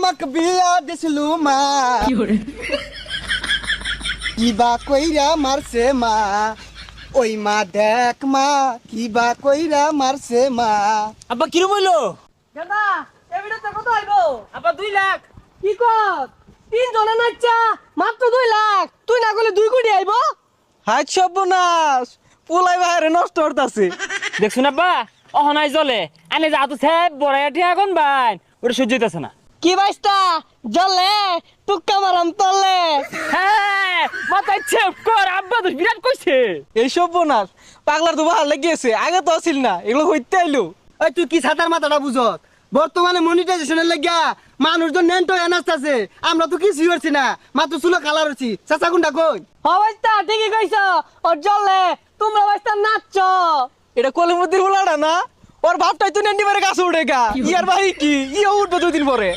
আমাক বিয়া দিছিল মা কিবা কইরা মারছে মা ওই মা দেখ মা কিবা কইরা মারছে মা। আব্বা কিরম হইলো? দাদা এবিটা তো কত হইবো? আব্বা 2 লাখ। কি কর? 3 জনে নাচা মাত্র 2 লাখ, তুই না করলে 2 কোটি আইবো। হাই সর্বনাশ পোলাই বাহারে নষ্ট করতাছে। দেখছুন আব্বা অহনাই জলে আনে যা তো সাহেব বড়াইয়া ঠিয়া কোন ভাই ওটা সহ্য হইতাছে না। কি বাইস্তা জলে টুক্কা মারাম তলে। হ্যাঁ মাথায় চেপ কর, আব্বা তো বিরাট কইছে। এই সর্বনাশ পাগলার তো বাহার লেগেছে, আগে তো আসিল না, এগুলো হইতে আইলো। এই তুই কি ছাতার মাথাটা বুঝত? বর্তমানে মনিটাইজেশনের লাগিয়া মানুষজন নেন্টো এনাস্তাছে, আমরা তো কিছু হচ্ছি না, মাত্র চুলো কালার হচ্ছি। চাচা কোনটা কই? হ বাইস্তা ঠিকই কইছ, ও জলে তোমরা বাইস্তা নাচছ। এটা কলিমুদ্দির বলাটা না, ওর বাপটাই তো নেন্ডি মারে কাছে উঠে গা। ইয়ার ভাই কি ইয়ে উঠবে 2 দিন পরে।